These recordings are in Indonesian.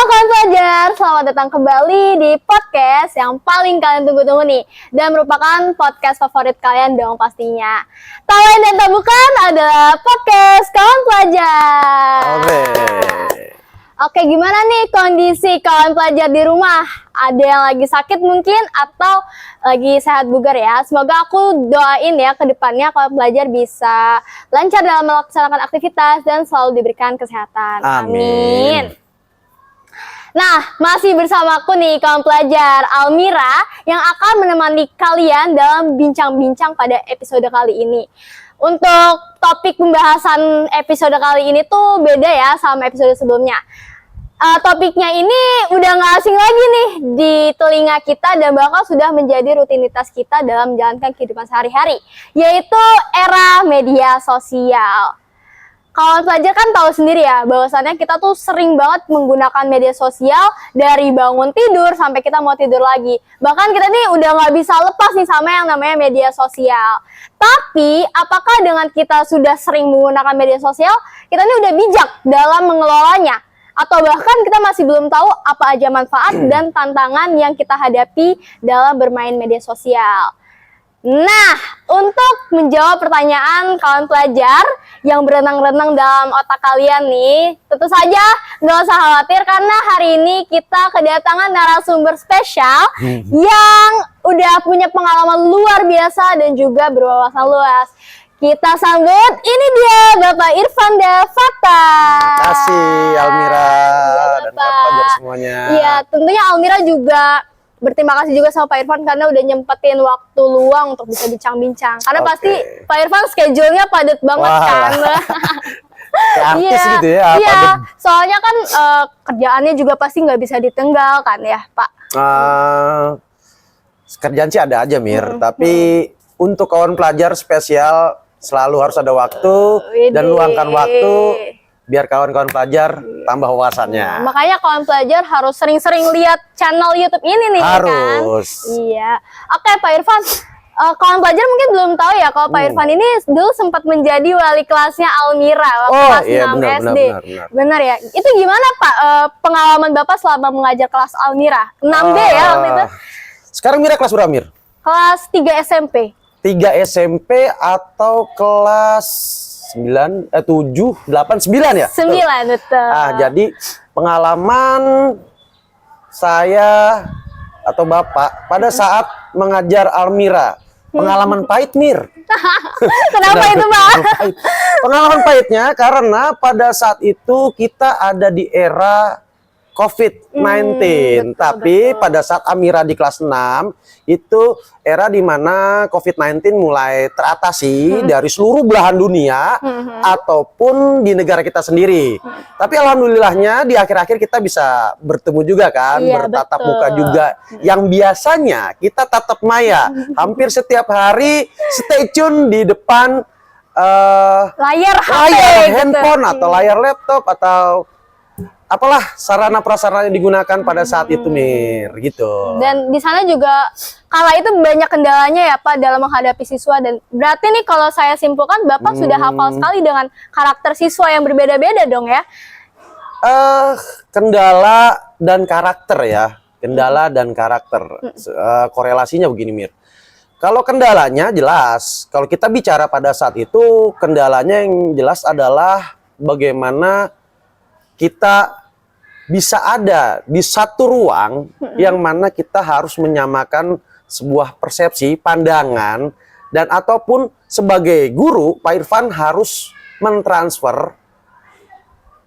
kawan pelajar, selamat datang kembali di podcast yang paling kalian tunggu-tunggu nih. Dan merupakan podcast favorit kalian dong pastinya. Tak lain dan tak bukan adalah podcast kawan pelajar. Oke, gimana nih kondisi kawan pelajar di rumah? Ada yang lagi sakit mungkin atau lagi sehat bugar ya? Semoga aku doain ya ke depannya kawan pelajar bisa lancar dalam melaksanakan aktivitas dan selalu diberikan kesehatan. Amin. Nah, masih bersamaku nih kawan pelajar Almira yang akan menemani kalian dalam bincang-bincang pada episode kali ini. Untuk topik pembahasan episode kali ini tuh beda ya sama episode sebelumnya. Topiknya ini udah nggak asing lagi nih di telinga kita dan bakal sudah menjadi rutinitas kita dalam menjalankan kehidupan sehari-hari, yaitu era media sosial. Kawan pelajar kan tahu sendiri ya, bahwasannya kita tuh sering banget menggunakan media sosial dari bangun tidur sampai kita mau tidur lagi. Bahkan kita nih udah nggak bisa lepas nih sama yang namanya media sosial. Tapi, apakah dengan kita sudah sering menggunakan media sosial, kita nih udah bijak dalam mengelolanya? Atau bahkan kita masih belum tahu apa aja manfaat dan tantangan yang kita hadapi dalam bermain media sosial. Nah, untuk menjawab pertanyaan kawan pelajar yang berenang-renang dalam otak kalian nih, tentu saja nggak usah khawatir karena hari ini kita kedatangan narasumber spesial yang udah punya pengalaman luar biasa dan juga berwawasan luas. Kita sambut, ini dia Bapak Irfan Devata. Terima kasih Almira dan kawan pelajar semuanya. Iya, tentunya Almira juga berterima kasih juga sama Pak Irfan karena udah nyempetin waktu luang untuk bisa bincang-bincang. Karena pasti Pak Irfan schedule-nya padat banget kan. Artis gitu ya. Iya, soalnya kan kerjaannya juga pasti nggak bisa ditenggal kan ya Pak. Kerjaan sih ada aja Mir, tapi untuk kawan pelajar spesial selalu harus ada waktu dan luangkan waktu biar kawan-kawan pelajar tambah wawasannya. Makanya kawan pelajar harus sering-sering lihat channel YouTube ini nih. Harus. Kan? Iya. Oke Pak Irfan, kawan pelajar mungkin belum tahu ya kalau Pak Irfan ini dulu sempat menjadi wali kelasnya Almira waktu kelas 6 SD. Benar ya. Itu gimana Pak pengalaman Bapak selama mengajar kelas Almira? 6D ya waktu itu. Sekarang Mira kelas berapa Mir? Kelas 3 SMP. 3 SMP atau kelas 9, 7, 8, 9 ya? 9, betul. Jadi pengalaman saya atau Bapak pada saat mengajar Almira, pengalaman pahit Mir. Kenapa itu Pak? Pengalaman pahitnya karena pada saat itu kita ada di era COVID-19, tapi pada saat Almira di kelas 6 itu era di mana COVID-19 mulai teratasi dari seluruh belahan dunia ataupun di negara kita sendiri. Tapi alhamdulillahnya di akhir-akhir kita bisa bertemu juga kan, bertatap muka juga. Yang biasanya kita tatap maya, hampir setiap hari stay tune di depan layar handphone atau layar laptop atau apalah sarana prasarana yang digunakan pada saat itu Mir gitu. Dan di sana juga kala itu banyak kendalanya ya Pak dalam menghadapi siswa, dan berarti nih kalau saya simpulkan Bapak sudah hafal sekali dengan karakter siswa yang berbeda-beda dong ya. Kendala dan karakter ya. Kendala dan karakter. Korelasinya begini Mir. Kalau kendalanya jelas, kalau kita bicara pada saat itu kendalanya yang jelas adalah bagaimana kita bisa ada di satu ruang yang mana kita harus menyamakan sebuah persepsi, pandangan, dan ataupun sebagai guru, Pak Irfan harus mentransfer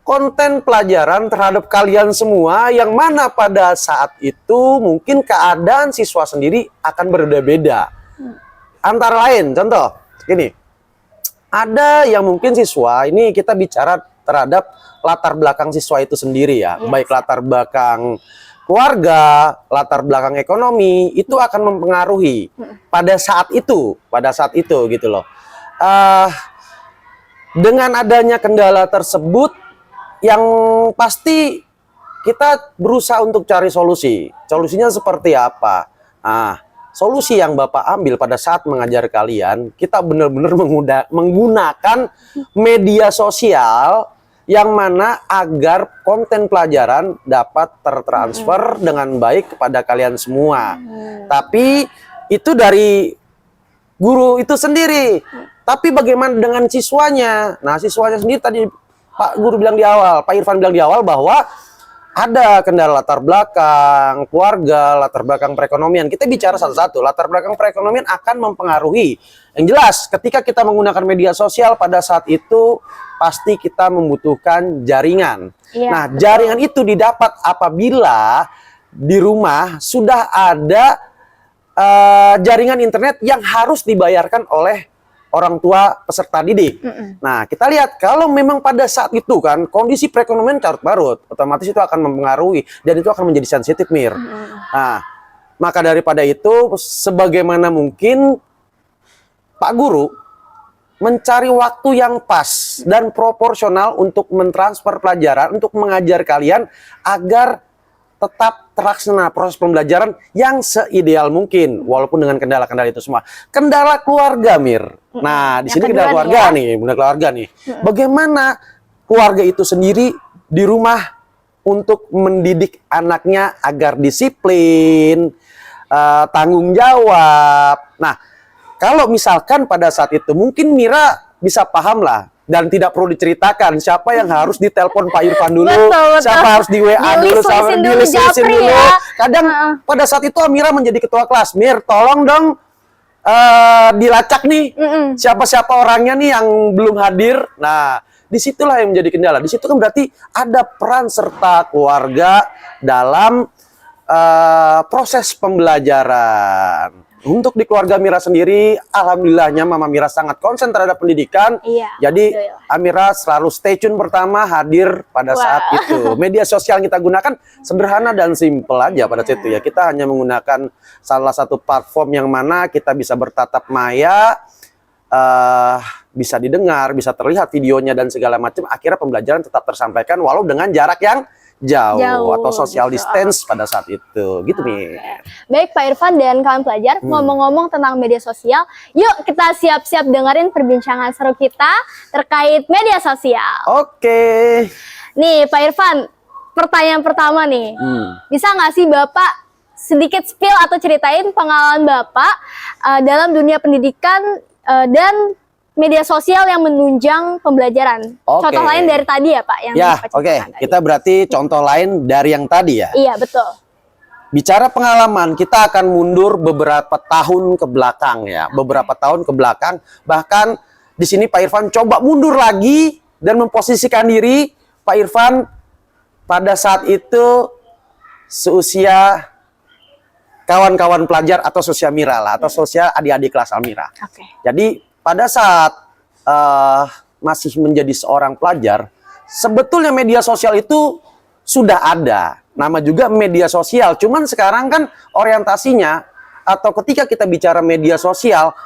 konten pelajaran terhadap kalian semua yang mana pada saat itu mungkin keadaan siswa sendiri akan berbeda-beda. Antara lain, contoh, gini, ada yang mungkin siswa, ini kita bicara terhadap latar belakang siswa itu sendiri ya, baik latar belakang keluarga, latar belakang ekonomi, itu akan mempengaruhi pada saat itu gitu loh. Dengan adanya kendala tersebut, yang pasti kita berusaha untuk cari solusi. Solusinya seperti apa? Solusi yang Bapak ambil pada saat mengajar kalian, kita benar-benar menggunakan media sosial yang mana agar konten pelajaran dapat tertransfer dengan baik kepada kalian semua. Tapi itu dari guru itu sendiri. Tapi bagaimana dengan siswanya? Nah, siswanya sendiri tadi Pak Guru bilang di awal, Pak Irfan bilang di awal bahwa ada kendala latar belakang keluarga, latar belakang perekonomian. Kita bicara satu-satu. Latar belakang perekonomian akan mempengaruhi. Yang jelas, ketika kita menggunakan media sosial pada saat itu pasti kita membutuhkan jaringan. Iya, Nah, betul. jaringan itu didapat apabila di rumah sudah ada jaringan internet yang harus dibayarkan oleh orang tua peserta didik. Nah, kita lihat kalau memang pada saat itu kan kondisi perekonomian carut marut, otomatis itu akan mempengaruhi dan itu akan menjadi sensitif, Mir. Nah, maka daripada itu sebagaimana mungkin Pak Guru mencari waktu yang pas dan proporsional untuk mentransfer pelajaran, untuk mengajar kalian agar tetap terlaksana proses pembelajaran yang seideal mungkin, walaupun dengan kendala-kendala itu semua. Kendala keluarga, Mir. Nah, di Yang sini kedua kendala nih keluarga ya. nih, bunda keluarga nih. Bagaimana keluarga itu sendiri di rumah untuk mendidik anaknya agar disiplin, tanggung jawab. Nah, kalau misalkan pada saat itu mungkin Mira bisa paham lah. Dan tidak perlu diceritakan siapa yang harus ditelepon Pak Irfan dulu, Betul. siapa harus di WA dulu, siapa Di-list-listin dulu, di-list-listin Japri dulu. ya. Kadang pada saat itu Amira menjadi ketua kelas. Mir, tolong dong dilacak nih siapa-siapa orangnya nih yang belum hadir. Nah, disitulah yang menjadi kendala. Di situ kan berarti ada peran serta keluarga dalam proses pembelajaran. Untuk di keluarga Mira sendiri, alhamdulillahnya Mama Mira sangat konsen terhadap pendidikan. Iya, Jadi alhamdulillah. Amira selalu stay tune pertama hadir pada Wah. saat itu. Media sosial yang kita gunakan sederhana dan simple aja pada saat itu ya. Kita hanya menggunakan salah satu platform yang mana kita bisa bertatap maya, bisa didengar, bisa terlihat videonya dan segala macam. Akhirnya pembelajaran tetap tersampaikan walau dengan jarak yang jauh atau social gitu. distance pada saat itu. Gitu nih. Baik Pak Irfan dan kawan pelajar, ngomong-ngomong tentang media sosial, yuk kita siap-siap dengerin perbincangan seru kita terkait media sosial. Oke. Nih Pak Irfan, pertanyaan pertama nih, bisa nggak sih Bapak sedikit spill atau ceritain pengalaman Bapak dalam dunia pendidikan dan media sosial yang menunjang pembelajaran? Oke. Contoh lain dari tadi ya Pak? Yang Ya, Bapak oke. ceritakan tadi. Kita berarti contoh lain dari yang tadi ya. Iya, betul. Bicara pengalaman, kita akan mundur beberapa tahun ke belakang ya. Beberapa tahun ke belakang. Bahkan di sini Pak Irfan coba mundur lagi dan memposisikan diri Pak Irfan pada saat itu seusia kawan-kawan pelajar atau seusia Mira lah, atau seusia adik-adik kelas Almira. Oke. Jadi pada saat masih menjadi seorang pelajar, sebetulnya media sosial itu sudah ada. Nama juga media sosial. Cuman sekarang kan orientasinya atau ketika kita bicara media sosial,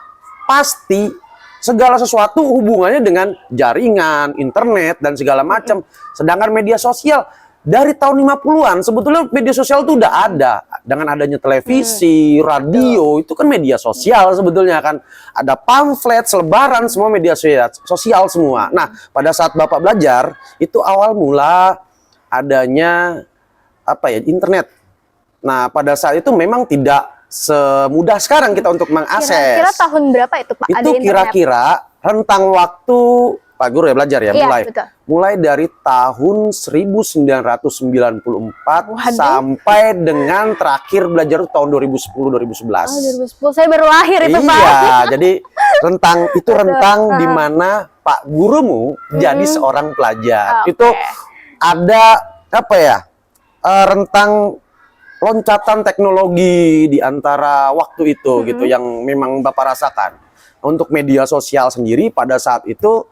pasti segala sesuatu hubungannya dengan jaringan, internet, dan segala macam. Sedangkan media sosial dari tahun 50-an sebetulnya media sosial itu udah ada. Dengan adanya televisi, radio, itu kan media sosial sebetulnya kan. Ada pamflet, selebaran, semua media sosial semua. Nah, pada saat Bapak belajar, itu awal mula adanya internet. Nah, pada saat itu memang tidak semudah sekarang kita untuk mengakses. Kira-kira tahun berapa itu Pak? Ada Itu internet? kira-kira rentang waktu Pak Guru ya belajar ya, Iya, mulai betul. mulai dari tahun 1994 Waduh. sampai dengan terakhir belajar itu tahun 2010-2011. Oh, 2010. Saya baru lahir itu Pak. Iya, jadi rentang di mana Pak gurumu jadi seorang pelajar. Oke. Itu ada rentang loncatan teknologi di antara waktu itu gitu yang memang Bapak rasakan. Untuk media sosial sendiri pada saat itu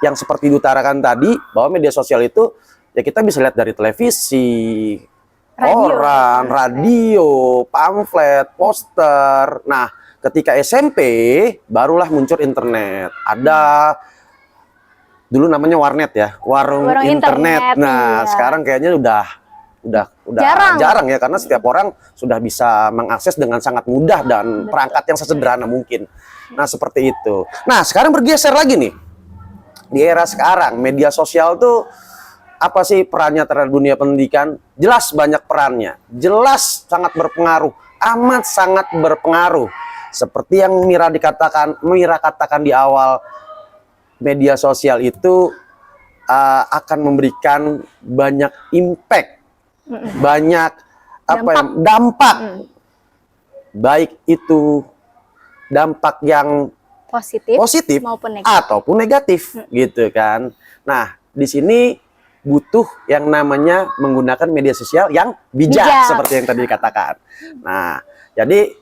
yang seperti diutarakan tadi bahwa media sosial itu ya kita bisa lihat dari televisi, koran, radio, pamflet, poster. Nah, ketika SMP barulah muncul internet. Ada dulu namanya warnet ya, warung internet. Nah, iya. sekarang kayaknya udah jarang ya karena setiap orang sudah bisa mengakses dengan sangat mudah dan perangkat yang sesederhana mungkin. Nah, seperti itu. Nah, sekarang bergeser lagi nih. di era sekarang media sosial tuh apa sih perannya terhadap dunia pendidikan? Jelas banyak perannya, jelas sangat berpengaruh, amat sangat berpengaruh. Seperti yang Mira katakan di awal, media sosial itu akan memberikan banyak impact, banyak dampak. Baik itu dampak yang positif ataupun negatif gitu kan. Nah, di sini butuh yang namanya menggunakan media sosial yang bijak. Seperti yang tadi dikatakan. Nah, jadi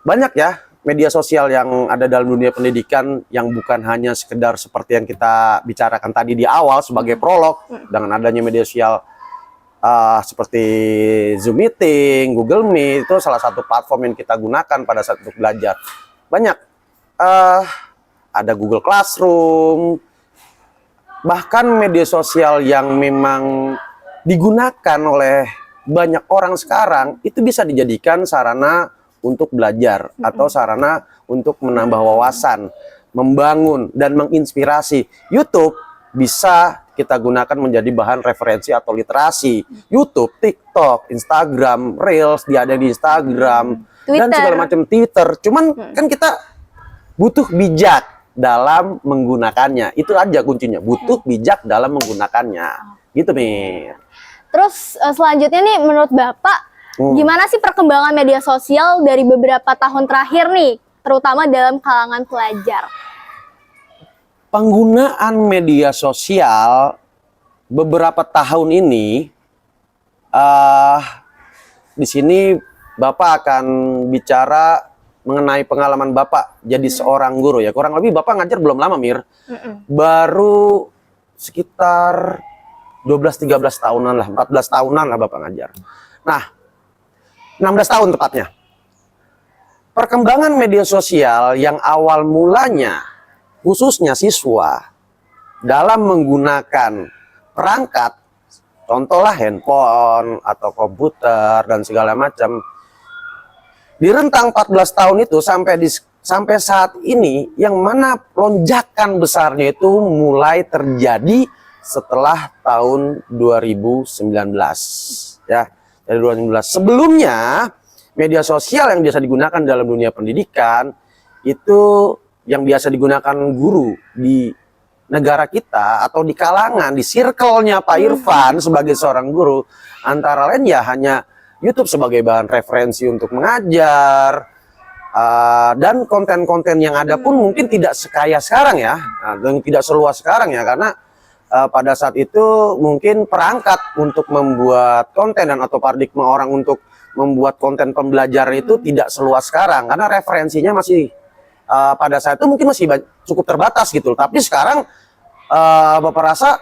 banyak ya media sosial yang ada dalam dunia pendidikan yang bukan hanya sekedar seperti yang kita bicarakan tadi di awal sebagai prolog. Dengan adanya media sosial seperti Zoom Meeting, Google Meet, itu salah satu platform yang kita gunakan pada saat untuk belajar. Banyak, ada Google Classroom, bahkan media sosial yang memang digunakan oleh banyak orang sekarang, itu bisa dijadikan sarana untuk belajar atau sarana untuk menambah wawasan, membangun dan menginspirasi. YouTube bisa kita gunakan menjadi bahan referensi atau literasi. YouTube, TikTok, Instagram, Reels, dia ada di Instagram, Twitter, dan segala macam Twitter. Cuman kan kita butuh bijak dalam menggunakannya. Itu aja kuncinya, butuh bijak dalam menggunakannya. Gitu, Mir. Terus selanjutnya nih, menurut Bapak, gimana sih perkembangan media sosial dari beberapa tahun terakhir nih, terutama dalam kalangan pelajar? Penggunaan media sosial beberapa tahun ini, di sini Bapak akan bicara mengenai pengalaman Bapak jadi seorang guru ya. Kurang lebih Bapak ngajar belum lama, Mir. Baru sekitar 12-13 tahunan lah, 14 tahunan lah Bapak ngajar. Nah, 16 tahun tepatnya. Perkembangan media sosial yang awal mulanya khususnya siswa dalam menggunakan perangkat, contohlah handphone atau komputer dan segala macam, di rentang 14 tahun itu sampai saat ini, yang mana lonjakan besarnya itu mulai terjadi setelah tahun 2019 ya, dari 2019. Sebelumnya media sosial yang biasa digunakan dalam dunia pendidikan itu yang biasa digunakan guru di negara kita atau di kalangan, di circle-nya Pak Irfan sebagai seorang guru, antara lain ya hanya YouTube sebagai bahan referensi untuk mengajar, dan konten-konten yang ada pun mungkin tidak sekaya sekarang ya, dan tidak seluas sekarang ya, karena pada saat itu mungkin perangkat untuk membuat konten dan atau paradigma orang untuk membuat konten pembelajaran itu tidak seluas sekarang, karena referensinya masih pada saat itu mungkin masih cukup terbatas gitu. Tapi sekarang Bapak rasa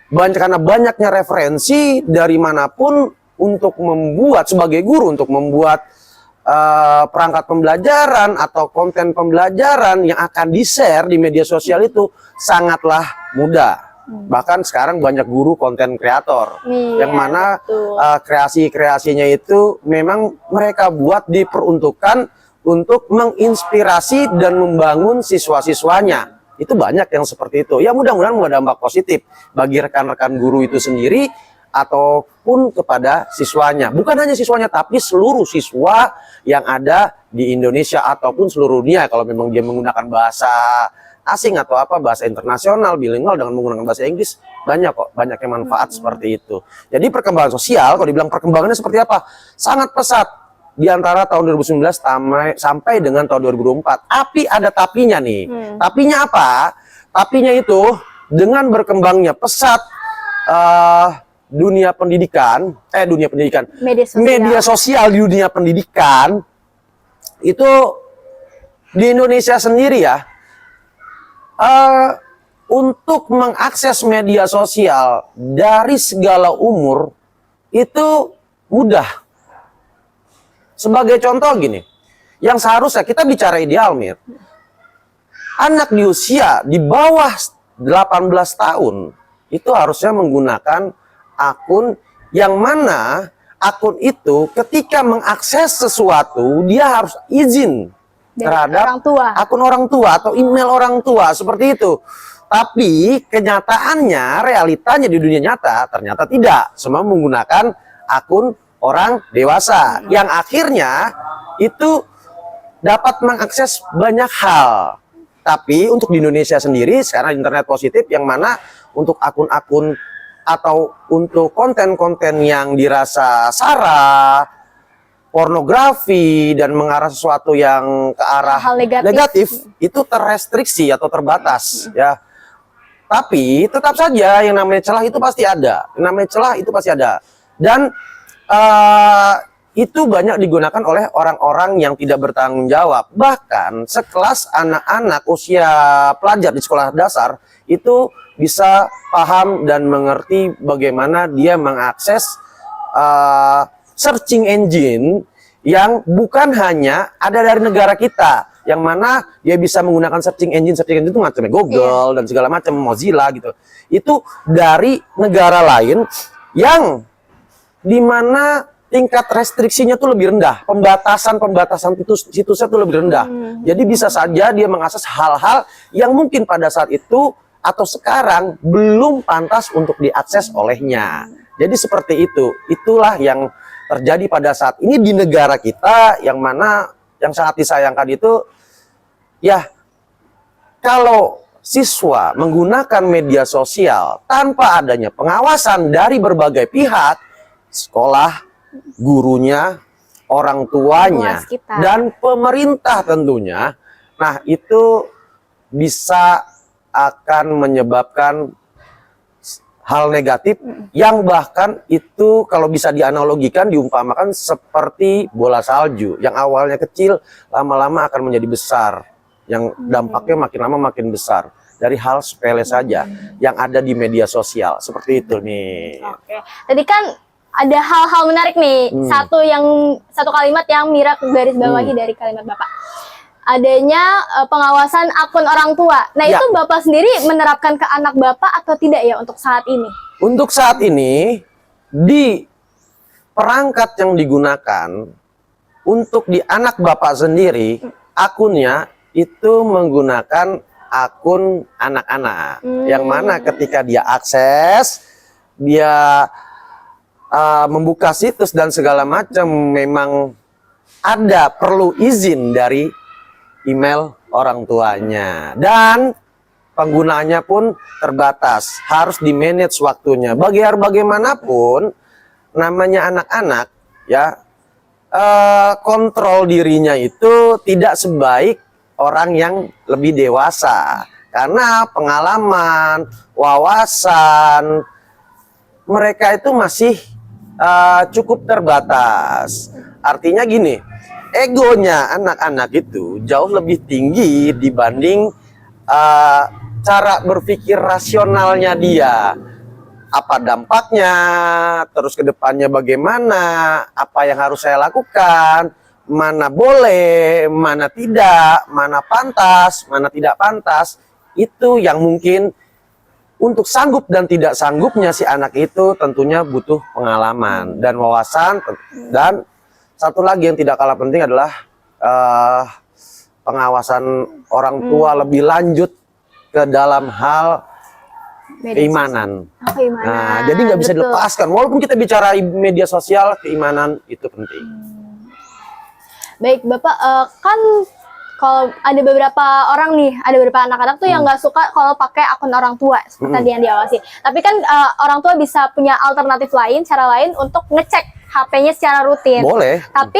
karena banyaknya referensi dari manapun untuk membuat sebagai guru, untuk membuat perangkat pembelajaran atau konten pembelajaran yang akan di-share di media sosial itu sangatlah mudah. Bahkan sekarang banyak guru konten kreator yang mana kreasi-kreasinya itu memang mereka buat diperuntukkan untuk menginspirasi dan membangun siswa-siswanya. Itu banyak yang seperti itu. Ya mudah-mudahan berdampak positif bagi rekan-rekan guru itu sendiri ataupun kepada siswanya. Bukan hanya siswanya, tapi seluruh siswa yang ada di Indonesia ataupun seluruh dunia. Kalau memang dia menggunakan bahasa asing atau bahasa internasional, bilingual dengan menggunakan bahasa Inggris, banyak kok, banyak yang manfaat seperti itu. Jadi perkembangan sosial, kalau dibilang perkembangannya seperti apa? Sangat pesat. Di antara tahun 2019 sampai dengan tahun 2024. Tapi ada tapinya nih. Tapinya apa? Tapinya itu dengan berkembangnya pesat dunia pendidikan, media sosial di dunia pendidikan, itu di Indonesia sendiri ya, untuk mengakses media sosial dari segala umur itu mudah. Sebagai contoh gini, yang seharusnya kita bicara ideal, Mir. Anak di usia di bawah 18 tahun itu harusnya menggunakan akun yang mana akun itu ketika mengakses sesuatu dia harus izin terhadap akun orang tua atau email orang tua, seperti itu. Tapi kenyataannya, realitanya di dunia nyata ternyata tidak. Semua menggunakan akun orang dewasa yang akhirnya itu dapat mengakses banyak hal. Tapi untuk di Indonesia sendiri sekarang internet positif yang mana untuk akun-akun atau untuk konten-konten yang dirasa sara, pornografi dan mengarah sesuatu yang ke arah Hal negatif itu terrestriksi atau terbatas ya. Tapi tetap saja yang namanya celah itu pasti ada. Yang namanya celah itu pasti ada. Dan itu banyak digunakan oleh orang-orang yang tidak bertanggung jawab. Bahkan sekelas anak-anak usia pelajar di sekolah dasar itu bisa paham dan mengerti bagaimana dia mengakses searching engine yang bukan hanya ada dari negara kita, yang mana dia bisa menggunakan searching engine itu macamnya Google dan segala macam, Mozilla gitu. Itu dari negara lain yang dimana tingkat restriksinya tuh lebih rendah, pembatasan situsnya tuh lebih rendah. Jadi bisa saja dia mengakses hal-hal yang mungkin pada saat itu atau sekarang belum pantas untuk diakses olehnya. Jadi seperti itu. Itulah yang terjadi pada saat ini di negara kita, yang mana yang sangat disayangkan itu ya, kalau siswa menggunakan media sosial tanpa adanya pengawasan dari berbagai pihak, sekolah, gurunya, orang tuanya, dan pemerintah tentunya, nah itu bisa akan menyebabkan hal negatif yang bahkan itu kalau bisa dianalogikan, diumpamakan seperti bola salju yang awalnya kecil lama-lama akan menjadi besar, yang dampaknya makin lama makin besar dari hal sepele saja yang ada di media sosial seperti itu nih. Oke, tadi kan ada hal-hal menarik nih. Satu kalimat yang Mira garis bawahi dari kalimat Bapak. Adanya pengawasan akun orang tua. Nah, itu Bapak sendiri menerapkan ke anak Bapak atau tidak ya untuk saat ini? Untuk saat ini, di perangkat yang digunakan untuk di anak Bapak sendiri, akunnya itu menggunakan akun anak-anak. Yang mana ketika dia akses, dia membuka situs dan segala macam, memang ada perlu izin dari email orang tuanya, dan penggunaannya pun terbatas, harus di manage waktunya. Bagaimanapun namanya anak-anak ya, kontrol dirinya itu tidak sebaik orang yang lebih dewasa, karena pengalaman, wawasan mereka itu masih cukup terbatas. Artinya gini, egonya anak-anak itu jauh lebih tinggi dibanding cara berpikir rasionalnya dia. Apa dampaknya, terus ke depannya bagaimana, apa yang harus saya lakukan, mana boleh, mana tidak, mana pantas, mana tidak pantas. Itu yang mungkin untuk sanggup dan tidak sanggupnya si anak itu tentunya butuh pengalaman dan wawasan. Dan satu lagi yang tidak kalah penting adalah pengawasan orang tua lebih lanjut ke dalam hal keimanan. Nah, jadi nggak bisa dilepaskan. Walaupun kita bicara media sosial, keimanan itu penting. Baik, Bapak, kan kalau ada beberapa orang nih, ada beberapa anak-anak tuh yang nggak suka kalau pakai akun orang tua seperti tadi yang diawasi. Tapi kan orang tua bisa punya alternatif lain, cara lain untuk ngecek HP-nya secara rutin. Boleh. Tapi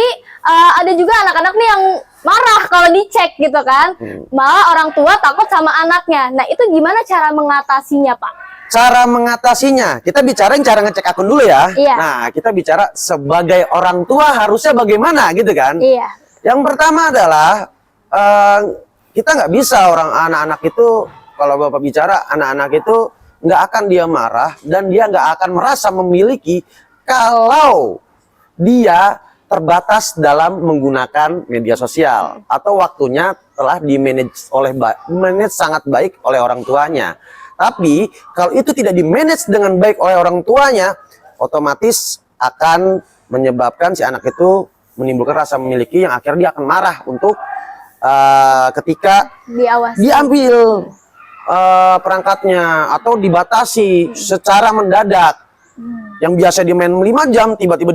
ada juga anak-anak nih yang marah kalau dicek gitu kan. Malah orang tua takut sama anaknya. Nah, itu gimana cara mengatasinya, Pak? Cara mengatasinya, kita bicarain cara ngecek akun dulu ya. Iya. Nah, kita bicara sebagai orang tua harusnya bagaimana gitu kan. Iya. Yang pertama adalah kita nggak bisa anak-anak itu, kalau Bapak bicara, anak-anak itu nggak akan dia marah dan dia nggak akan merasa memiliki kalau dia terbatas dalam menggunakan media sosial atau waktunya telah di-manage sangat baik oleh orang tuanya. Tapi kalau itu tidak di-manage dengan baik oleh orang tuanya, otomatis akan menyebabkan si anak itu menimbulkan rasa memiliki yang akhirnya dia akan marah untuk ketika diawasi. diambil perangkatnya atau dibatasi secara mendadak. Yang biasa dia main 5 jam, tiba-tiba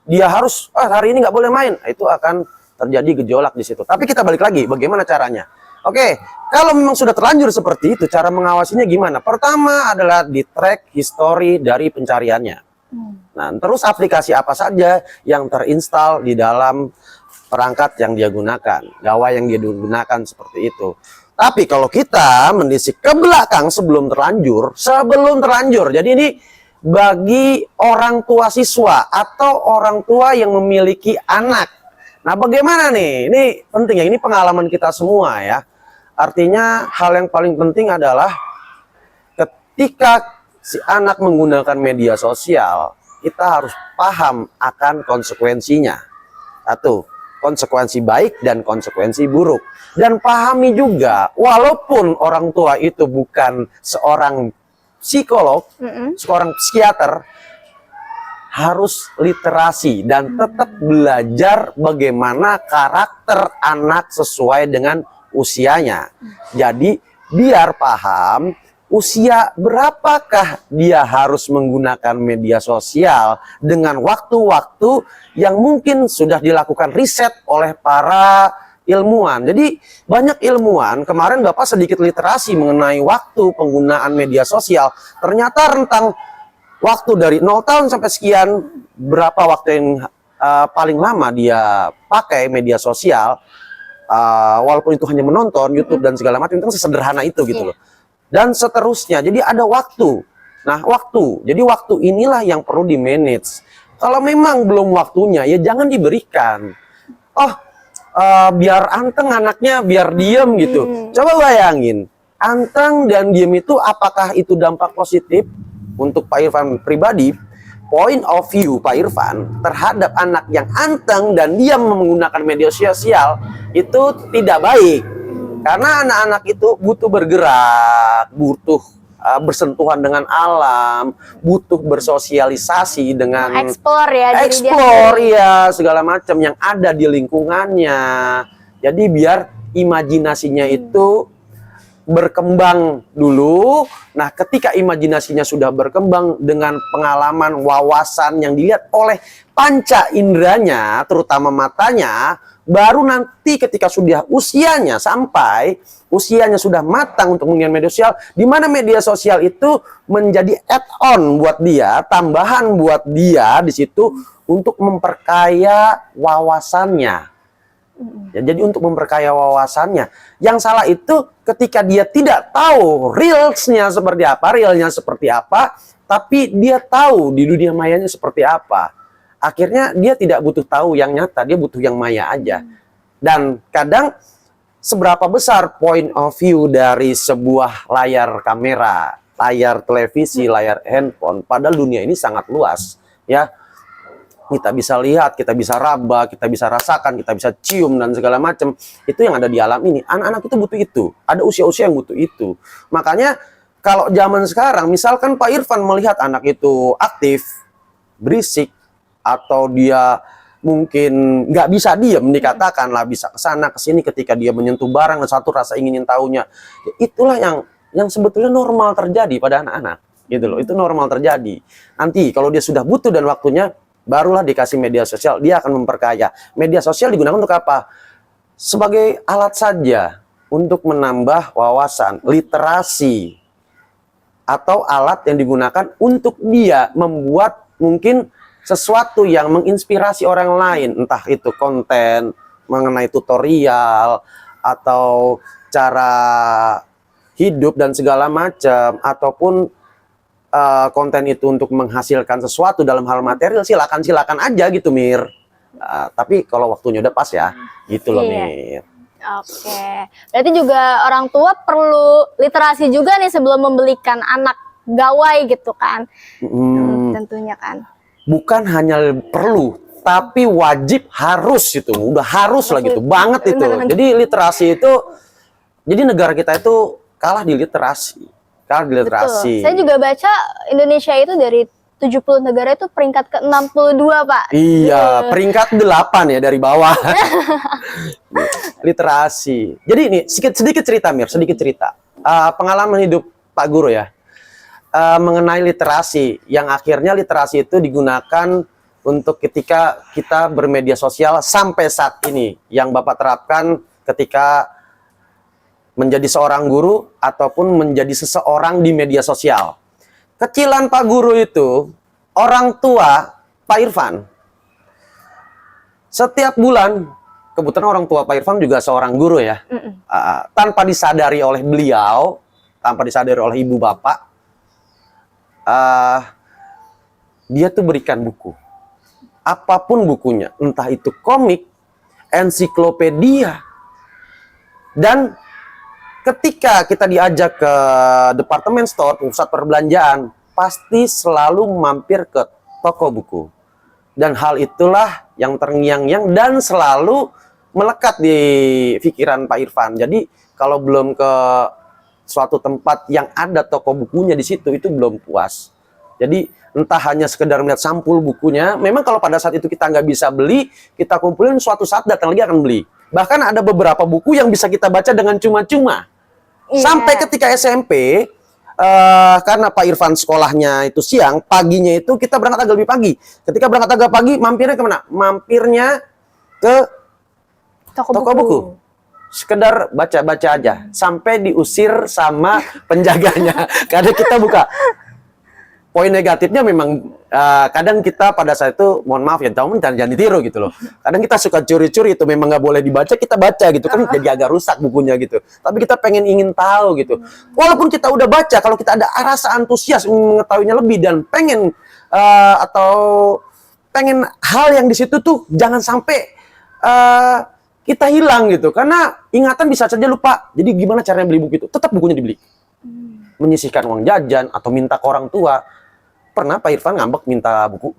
dia harus hari ini nggak boleh main. Itu akan terjadi gejolak di situ. Tapi kita balik lagi, bagaimana caranya? Oke, kalau memang sudah terlanjur seperti itu, cara mengawasinya gimana? Pertama adalah di track history dari pencariannya. Nah, terus aplikasi apa saja yang terinstal di dalam perangkat yang dia gunakan, gawai yang dia gunakan seperti itu. Tapi kalau kita menelisik ke belakang sebelum terlanjur, jadi ini bagi orang tua siswa atau orang tua yang memiliki anak. Nah, bagaimana nih? Ini penting ya, ini pengalaman kita semua ya. Artinya hal yang paling penting adalah ketika si anak menggunakan media sosial, kita harus paham akan konsekuensinya. Satu, konsekuensi baik dan konsekuensi buruk. Dan pahami juga, walaupun orang tua itu bukan seorang psikolog, seorang psikiater, harus literasi dan tetap belajar bagaimana karakter anak sesuai dengan usianya. Jadi biar paham usia berapakah dia harus menggunakan media sosial dengan waktu-waktu yang mungkin sudah dilakukan riset oleh para ilmuwan. Jadi banyak ilmuwan, kemarin Bapak sedikit literasi mengenai waktu penggunaan media sosial, ternyata rentang waktu dari 0 tahun sampai sekian, berapa waktu yang paling lama dia pakai media sosial, walaupun itu hanya menonton YouTube dan segala macam, itu kan sesederhana itu gitu loh. Dan seterusnya, jadi ada waktu. Nah, jadi waktu inilah yang perlu di-manage. Kalau memang belum waktunya, ya jangan diberikan. Biar anteng anaknya, biar diem gitu. Coba bayangin, anteng dan diem itu apakah itu dampak positif untuk Pak Irfan pribadi? Point of view Pak Irfan terhadap anak yang anteng dan diam menggunakan media sosial itu tidak baik. Karena anak-anak itu butuh bergerak, butuh bersentuhan dengan alam, butuh bersosialisasi dengan explore ya, segala macam yang ada di lingkungannya. Jadi biar imajinasinya itu berkembang dulu. Nah, ketika imajinasinya sudah berkembang dengan pengalaman, wawasan yang dilihat oleh panca inderanya, terutama matanya, baru nanti ketika sudah usianya sudah matang untuk menggunakan media sosial, di mana media sosial itu menjadi add-on buat dia, tambahan buat dia di situ untuk memperkaya wawasannya. Ya, jadi untuk memperkaya wawasannya. Yang salah itu ketika dia tidak tahu realnya seperti apa, tapi dia tahu di dunia mayanya seperti apa. Akhirnya dia tidak butuh tahu yang nyata, dia butuh yang maya aja. Dan kadang seberapa besar point of view dari sebuah layar kamera, layar televisi, layar handphone, padahal dunia ini sangat luas, ya. Kita bisa lihat, kita bisa raba, kita bisa rasakan, kita bisa cium dan segala macam. Itu yang ada di alam ini. Anak-anak itu butuh itu. Ada usia-usia yang butuh itu. Makanya kalau zaman sekarang, misalkan Pak Irfan melihat anak itu aktif, berisik, atau dia mungkin nggak bisa diem, dikatakanlah bisa kesana kesini ketika dia menyentuh barang, satu rasa ingin tahunya. Itulah yang sebetulnya normal terjadi pada anak-anak. Gitu loh, itu normal terjadi. Nanti kalau dia sudah butuh dan waktunya, barulah dikasih media sosial, dia akan memperkaya. Media sosial digunakan untuk apa? Sebagai alat saja untuk menambah wawasan, literasi, atau alat yang digunakan untuk dia membuat mungkin sesuatu yang menginspirasi orang lain, entah itu konten mengenai tutorial atau cara hidup dan segala macam, ataupun konten itu untuk menghasilkan sesuatu dalam hal material, silakan aja gitu, Mir. Tapi kalau waktunya udah pas ya, gitu loh, Mir. Oke, berarti juga orang tua perlu literasi juga nih sebelum membelikan anak gawai gitu kan? Tentunya kan. Bukan hanya perlu, tapi wajib, harus itu, udah harus lah gitu, banget itu. Jadi literasi itu, jadi negara kita itu kalah di literasi. Betul. Saya juga baca Indonesia itu dari 70 negara itu peringkat ke-62, Pak. Iya, peringkat 8 ya dari bawah. Literasi. Jadi ini sedikit cerita, Mir, sedikit cerita. pengalaman hidup Pak Guru ya, mengenai literasi, yang akhirnya literasi itu digunakan untuk ketika kita bermedia sosial sampai saat ini, yang Bapak terapkan ketika menjadi seorang guru ataupun menjadi seseorang di media sosial. Kecilan Pak Guru itu, orang tua Pak Irfan, setiap bulan, kebetulan orang tua Pak Irfan juga seorang guru ya, tanpa disadari oleh beliau, tanpa disadari oleh ibu bapak, dia tuh berikan buku. Apapun bukunya, entah itu komik, ensiklopedia, dan ketika kita diajak ke departemen store, pusat perbelanjaan, pasti selalu mampir ke toko buku. Dan hal itulah yang terngiang-ngiang dan selalu melekat di pikiran Pak Irfan. Jadi kalau belum ke suatu tempat yang ada toko bukunya di situ, itu belum puas. Jadi entah hanya sekedar melihat sampul bukunya, memang kalau pada saat itu kita nggak bisa beli, kita kumpulin, suatu saat datang lagi akan beli. Bahkan ada beberapa buku yang bisa kita baca dengan cuma-cuma. Sampai ketika SMP, karena Pak Irfan sekolahnya itu siang, paginya itu kita berangkat agak lebih pagi. Ketika berangkat agak pagi, mampirnya kemana? Mampirnya ke toko buku. Sekedar baca-baca aja. Sampai diusir sama penjaganya. Karena kita buka. Poin negatifnya memang kadang kita pada saat itu, mohon maaf ya, jangan ditiru gitu loh. Kadang kita suka curi-curi, itu memang nggak boleh dibaca, kita baca gitu kan, jadi agak rusak bukunya gitu. Tapi kita ingin tahu gitu. Walaupun kita udah baca, kalau kita ada rasa antusias mengetahuinya lebih dan pengen hal yang di situ tuh jangan sampai kita hilang gitu. Karena ingatan bisa saja lupa. Jadi gimana caranya beli buku itu? Tetap bukunya dibeli. Menyisihkan uang jajan atau minta ke orang tua. Pernah Pak Irfan ngambek minta buku?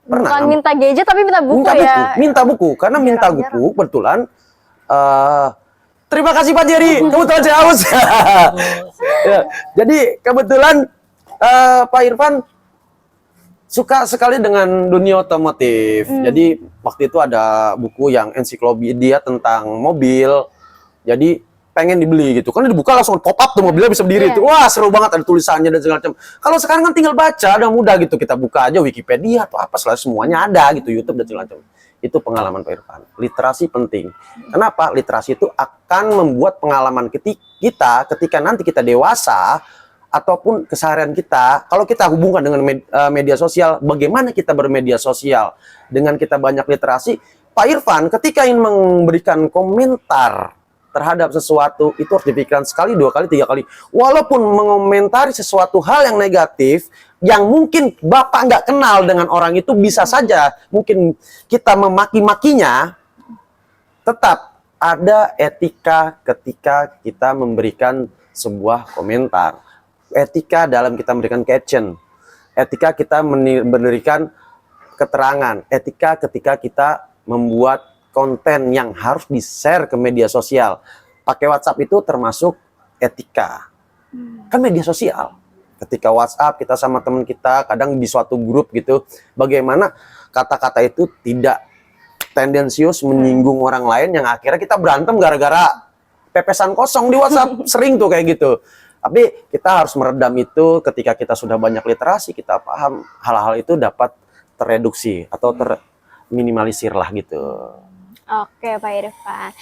Pernah. Bukan minta gadget tapi minta buku ya. Minta buku. Karena minta buku kebetulan. Terima kasih Pak Jerry. Kebetulan saya haus. Ya, jadi kebetulan Pak Irfan suka sekali dengan dunia otomotif. Jadi waktu itu ada buku yang ensiklopedia tentang mobil. Jadi pengen dibeli gitu. Kan dibuka langsung pop up tuh, mobilnya bisa berdiri tuh. Wah, seru banget, ada tulisannya dan segala macam. Kalau sekarang kan tinggal baca, udah mudah gitu. Kita buka aja Wikipedia atau apa, semuanya ada gitu, YouTube dan segala macam. Itu pengalaman Pak Irfan. Literasi penting. Kenapa? Literasi itu akan membuat pengalaman kita ketika nanti kita dewasa ataupun keseharian kita, kalau kita hubungkan dengan media sosial, bagaimana kita bermedia sosial dengan kita banyak literasi. Pak Irfan ketika ingin memberikan komentar terhadap sesuatu, itu harus dipikirkan sekali, 2 kali, 3 kali. Walaupun mengomentari sesuatu hal yang negatif, yang mungkin Bapak nggak kenal dengan orang itu, bisa saja mungkin kita memaki-makinya, tetap ada etika ketika kita memberikan sebuah komentar. Etika dalam kita memberikan caption. Etika kita memberikan keterangan. Etika ketika kita membuat konten yang harus di-share ke media sosial. Pakai WhatsApp itu termasuk etika. Kan media sosial. Ketika WhatsApp kita sama teman kita, kadang di suatu grup gitu, bagaimana kata-kata itu tidak tendensius menyinggung orang lain, yang akhirnya kita berantem gara-gara pepesan kosong di WhatsApp. Sering tuh kayak gitu. Tapi kita harus meredam itu ketika kita sudah banyak literasi, kita paham hal-hal itu dapat tereduksi atau terminimalisir lah gitu. Oke Pak Irfan.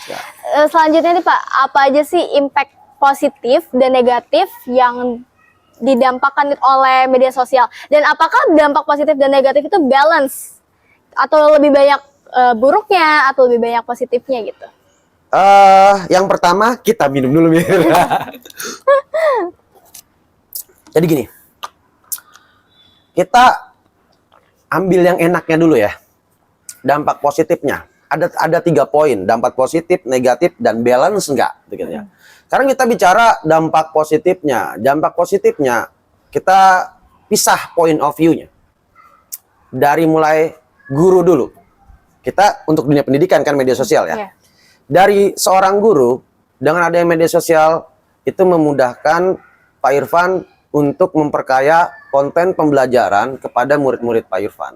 Selanjutnya nih Pak, apa aja sih impact positif dan negatif yang didampakkan oleh media sosial? Dan apakah dampak positif dan negatif itu balance? Atau lebih banyak buruknya atau lebih banyak positifnya gitu? Yang pertama, kita minum dulu Mir. Jadi gini, kita ambil yang enaknya dulu ya. Dampak positifnya. Ada 3 poin, dampak positif, negatif, dan balance enggak. Gitu ya. Sekarang kita bicara dampak positifnya. Dampak positifnya, kita pisah point of view-nya. Dari mulai guru dulu. Kita untuk dunia pendidikan kan media sosial ya. Dari seorang guru, dengan adanya media sosial, itu memudahkan Pak Irfan untuk memperkaya konten pembelajaran kepada murid-murid Pak Irfan.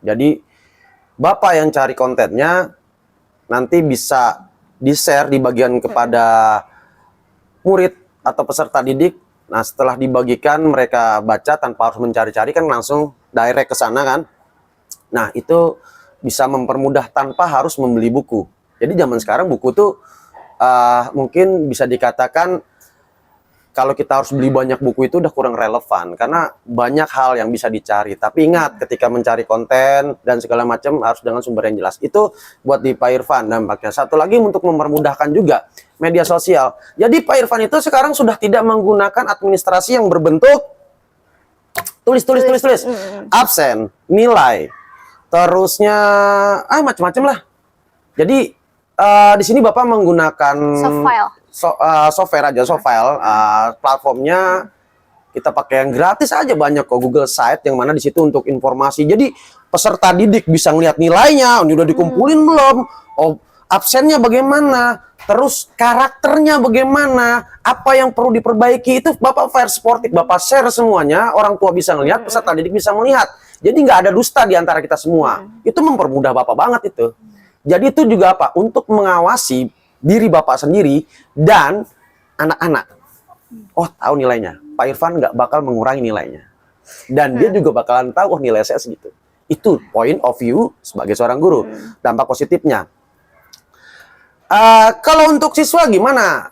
Jadi, Bapak yang cari kontennya, nanti bisa di-share, dibagian kepada murid atau peserta didik, nah setelah dibagikan mereka baca tanpa harus mencari-cari kan langsung direct ke sana kan. Nah itu bisa mempermudah tanpa harus membeli buku. Jadi zaman sekarang buku tuh mungkin bisa dikatakan kalau kita harus beli banyak buku itu udah kurang relevan karena banyak hal yang bisa dicari. Tapi ingat ketika mencari konten dan segala macam harus dengan sumber yang jelas. Itu buat di Pak Irfan dampaknya. Satu lagi untuk mempermudahkan juga media sosial. Jadi Pak Irfan itu sekarang sudah tidak menggunakan administrasi yang berbentuk tulis. Absen, nilai. Terusnya macam-macam lah. Jadi di sini Bapak menggunakan software aja, platformnya kita pakai yang gratis aja, banyak kok Google Site yang mana di situ untuk informasi. Jadi peserta didik bisa ngelihat nilainya, ini udah dikumpulin belum, absennya bagaimana, terus karakternya bagaimana, apa yang perlu diperbaiki, itu Bapak sportif, Bapak share semuanya, orang tua bisa ngelihat, peserta didik bisa melihat. Jadi nggak ada dusta di antara kita semua. Itu mempermudah Bapak banget itu. Jadi itu juga apa? Untuk mengawasi diri Bapak sendiri dan anak-anak. Oh, tahu nilainya. Pak Irfan nggak bakal mengurangi nilainya. Dan dia juga bakalan tahu, oh nilai saya segitu. Itu point of view sebagai seorang guru. Dampak positifnya. Kalau untuk siswa gimana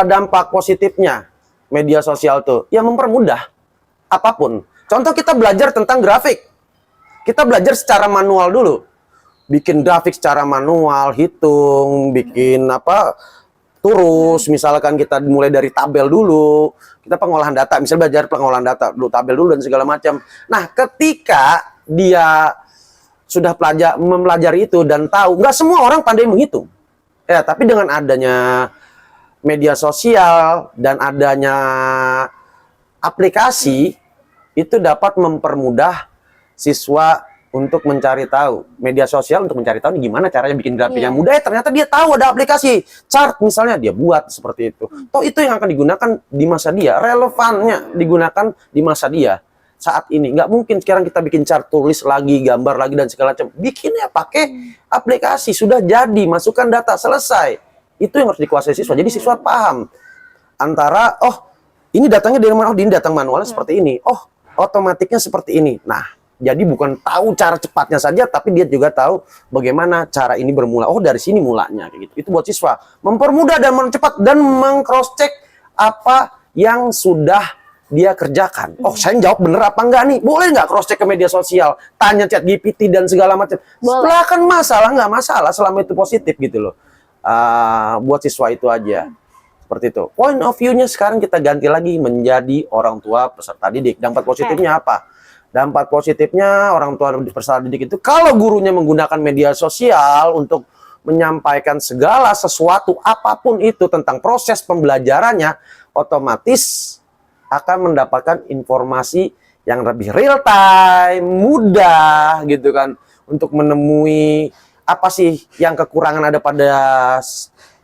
dampak positifnya media sosial tuh? Ya mempermudah apapun. Contoh kita belajar tentang grafik. Kita belajar secara manual dulu. Bikin grafik secara manual, hitung, bikin terus misalkan kita mulai dari tabel dulu, kita pengolahan data, misalnya belajar pengolahan data dulu, tabel dulu dan segala macam. Nah, ketika dia sudah mempelajari itu dan tahu, nggak semua orang pandai menghitung. Ya, tapi dengan adanya media sosial dan adanya aplikasi itu dapat mempermudah siswa untuk mencari tahu, media sosial untuk mencari tahu nih gimana caranya bikin grafik yang mudah. Ternyata dia tahu ada aplikasi chart misalnya, dia buat seperti itu. Toh itu yang akan digunakan di masa dia, relevannya digunakan di masa dia saat ini. Nggak mungkin sekarang kita bikin chart, tulis lagi, gambar lagi dan segala macam. Bikinnya pakai aplikasi, sudah jadi, masukkan data, selesai. Itu yang harus dikuasai siswa. Jadi siswa paham antara ini datangnya dari mana, ini datang manualnya seperti ini, otomatiknya seperti ini. Nah, jadi bukan tahu cara cepatnya saja, tapi dia juga tahu bagaimana cara ini bermula. Oh, dari sini mulanya, kayak gitu. Itu buat siswa mempermudah dan mempercepat dan meng-cross check apa yang sudah dia kerjakan. Oh, saya jawab bener apa enggak nih? Boleh nggak cross check ke media sosial, tanya ChatGPT dan segala macam. Setelah kan masalah nggak masalah selama itu positif gitu loh. Buat siswa itu aja. Seperti itu. Point of view-nya sekarang kita ganti lagi menjadi orang tua peserta didik. Dampak positifnya apa? Dampak positifnya orang tua peserta didik itu kalau gurunya menggunakan media sosial untuk menyampaikan segala sesuatu apapun itu tentang proses pembelajarannya, otomatis akan mendapatkan informasi yang lebih real time, mudah gitu kan, untuk menemui apa sih yang kekurangan ada pada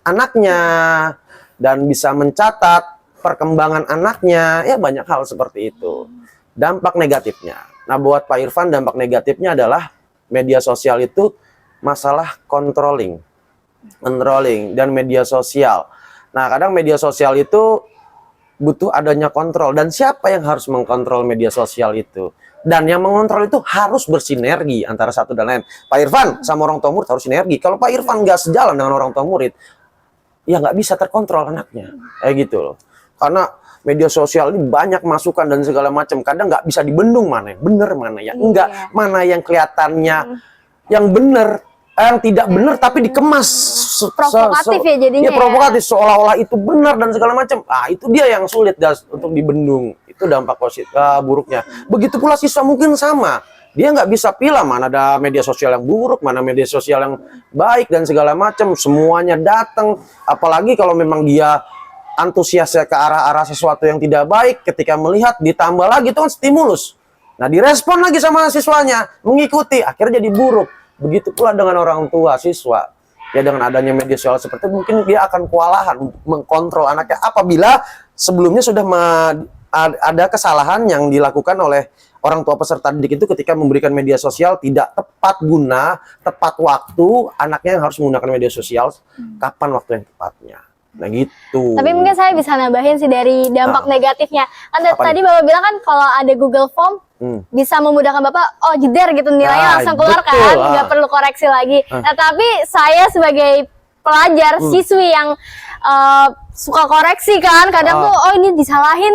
anaknya dan bisa mencatat perkembangan anaknya. Ya banyak hal seperti itu. Dampak negatifnya. Nah, buat Pak Irfan dampak negatifnya adalah media sosial itu masalah controlling dan media sosial. Nah, kadang media sosial itu butuh adanya kontrol, dan siapa yang harus mengkontrol media sosial itu? Dan yang mengontrol itu harus bersinergi antara satu dan lain. Pak Irfan sama orang tua murid harus sinergi. Kalau Pak Irfan nggak sejalan dengan orang tua murid, ya nggak bisa terkontrol anaknya. Kayak gitu loh. Karena media sosial ini banyak masukan dan segala macam. Kadang nggak bisa dibendung mana yang benar, mana yang enggak, mana yang kelihatannya yang benar, yang tidak benar tapi dikemas provokatif ya jadinya. Ya provokatif, seolah-olah itu benar dan segala macam. Itu dia yang sulit untuk dibendung. Itu dampak buruknya. Begitu pula siswa mungkin sama. Dia nggak bisa pilih mana ada media sosial yang buruk, mana media sosial yang baik dan segala macam. Semuanya datang. Apalagi kalau memang dia antusiasnya ke arah-arah sesuatu yang tidak baik, ketika melihat ditambah lagi itu kan stimulus. Nah, direspon lagi sama siswanya, mengikuti, akhirnya jadi buruk. Begitu pula dengan orang tua siswa. Ya dengan adanya media sosial seperti itu, mungkin dia akan kewalahan mengkontrol anaknya apabila sebelumnya sudah ada kesalahan yang dilakukan oleh orang tua peserta didik itu ketika memberikan media sosial tidak tepat guna, tepat waktu, anaknya yang harus menggunakan media sosial kapan waktu yang tepatnya. Nah gitu. Tapi mungkin saya bisa nambahin sih dari dampak negatifnya. Kan Apa tadi Bapak bilang kan kalau ada Google Form bisa memudahkan Bapak, oh jeder gitu nilainya langsung keluar betul, kan, nggak perlu koreksi lagi. Nah tapi saya sebagai pelajar, siswi yang suka koreksi kan, kadang tuh oh ini disalahin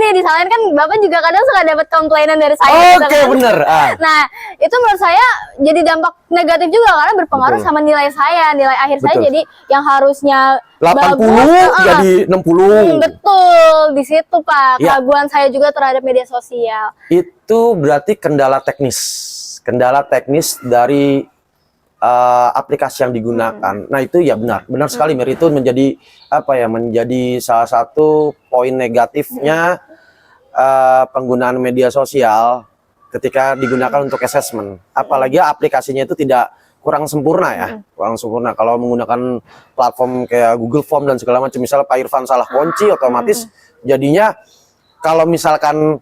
kan Bapak juga kadang suka dapat komplainan dari saya. Oke, gitu kan. bener. Nah itu menurut saya jadi dampak negatif juga karena berpengaruh Betul. sama nilai saya, nilai akhir saya Betul. jadi yang harusnya 80 bagus, jadi 60. betul, di situ Pak Ya. keraguan saya juga terhadap media sosial. Itu berarti kendala teknis. Kendala teknis dari aplikasi yang digunakan. Nah, itu ya benar sekali Mir, itu menjadi apa ya? Menjadi salah satu poin negatifnya penggunaan media sosial ketika digunakan untuk assessment. Apalagi aplikasinya itu tidak kurang sempurna ya, kurang sempurna. Kalau menggunakan platform kayak Google Form dan segala macam, misalnya Pak Irfan salah kunci, otomatis jadinya kalau misalkan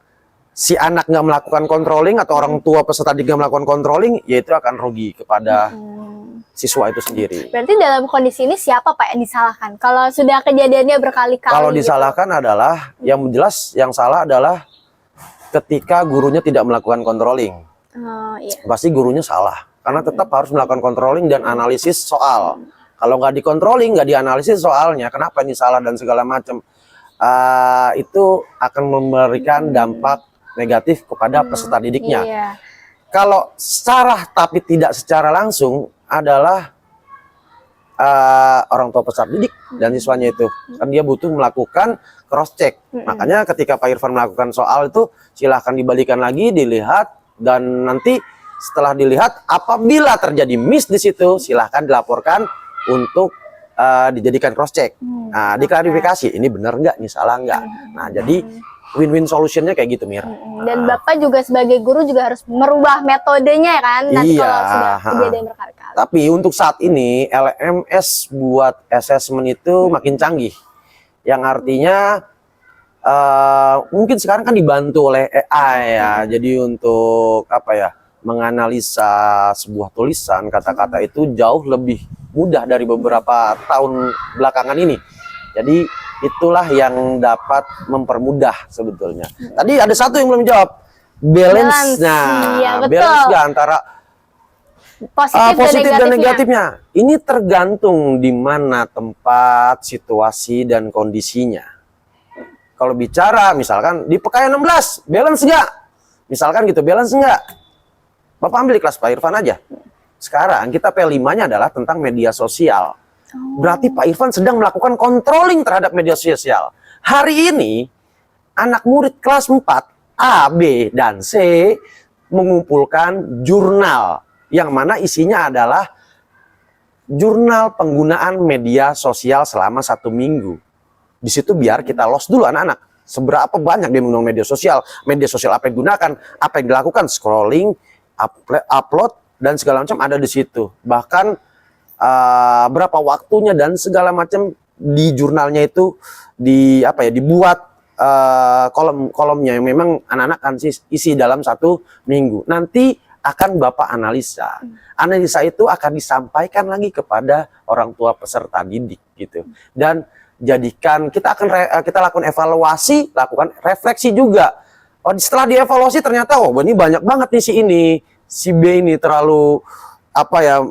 si anak nggak melakukan controlling atau orang tua peserta didik nggak melakukan controlling, ya itu akan rugi kepada siswa itu sendiri. Berarti dalam kondisi ini siapa Pak yang disalahkan? Kalau sudah kejadiannya berkali-kali. Kalau gitu. disalahkan adalah yang jelas yang salah adalah ketika gurunya tidak melakukan controlling. Oh, iya. Pasti gurunya salah karena tetap harus melakukan controlling dan analisis soal. Kalau nggak dikontrolling, nggak dianalisis soalnya, kenapa ini salah dan segala macam, itu akan memberikan dampak negatif kepada peserta didiknya. Iya. Kalau secara tapi tidak secara langsung adalah orang tua peserta didik dan siswanya itu kan dia butuh melakukan cross check. Makanya ketika Pak Irfan melakukan soal itu silahkan dibalikan lagi, dilihat, dan nanti setelah dilihat apabila terjadi miss di situ silahkan dilaporkan untuk dijadikan cross check. Nah, diklarifikasi ini benar nggak, ini salah nggak. Nah, jadi win-win solutionnya kayak gitu Mir. Dan Bapak juga sebagai guru juga harus merubah metodenya kan nanti kalau sudah kejadian berkali-kali. Tapi untuk saat ini LMS buat assessment itu makin canggih. Yang artinya mungkin sekarang kan dibantu oleh AI ya. Jadi untuk apa ya? Menganalisa sebuah tulisan, kata-kata itu jauh lebih mudah dari beberapa tahun belakangan ini. Jadi itulah yang dapat mempermudah sebetulnya. Tadi ada satu yang belum jawab. Balance. Nah, iya, betul. balance nggak antara positif dan negatifnya. Ini tergantung di mana tempat, situasi, dan kondisinya. Kalau bicara misalkan di PKN 16, balance nggak? Misalkan gitu, balance nggak? Bapak ambil di kelas Pak Irfan aja. Sekarang kita P5-nya adalah tentang media sosial. Berarti Pak Irfan sedang melakukan controlling terhadap media sosial. Hari ini anak murid kelas 4 A, B, dan C mengumpulkan jurnal yang mana isinya adalah jurnal penggunaan media sosial selama 1 minggu. Di situ biar kita los dulu anak-anak. Seberapa banyak dia menggunakan media sosial apa yang digunakan, apa yang dilakukan, scrolling, upload, dan segala macam ada di situ. Bahkan berapa waktunya dan segala macam di jurnalnya itu dibuat kolom-kolomnya yang memang anak-anak kan isi dalam 1 minggu. Nanti akan Bapak analisa. Analisa itu akan disampaikan lagi kepada orang tua peserta didik gitu. Dan jadikan kita lakukan evaluasi, lakukan refleksi juga. Oh, setelah dievaluasi ternyata ini banyak banget nih si B ini terlalu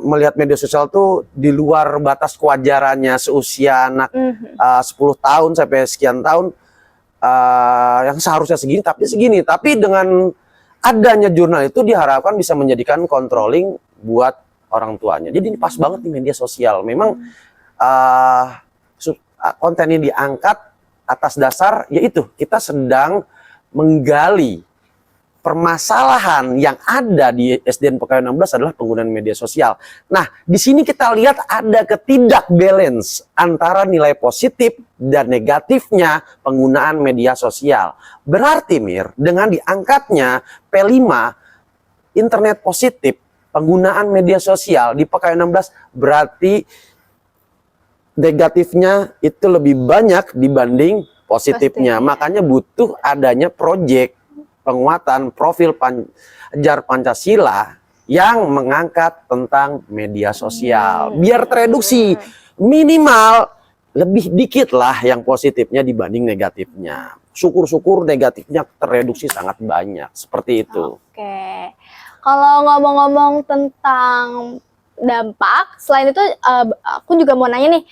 melihat media sosial tuh di luar batas kewajarannya seusia anak 10 tahun sampai sekian tahun, yang seharusnya segini. Tapi dengan adanya jurnal itu diharapkan bisa menjadikan controlling buat orang tuanya. Jadi ini pas banget di media sosial. Memang konten ini diangkat atas dasar yaitu kita sedang menggali permasalahan yang ada di SDN PKN 16 adalah penggunaan media sosial. Nah, di sini kita lihat ada ketidakbalance antara nilai positif dan negatifnya penggunaan media sosial. Berarti Mir, dengan diangkatnya P5 internet positif penggunaan media sosial di PKN 16 berarti negatifnya itu lebih banyak dibanding positifnya. Makanya butuh adanya proyek penguatan profil Pelajar Pancasila yang mengangkat tentang media sosial. Biar tereduksi minimal lebih dikit lah yang positifnya dibanding negatifnya. Syukur-syukur negatifnya tereduksi sangat banyak. Seperti itu. Oke. Kalau ngomong-ngomong tentang dampak, selain itu aku juga mau nanya nih,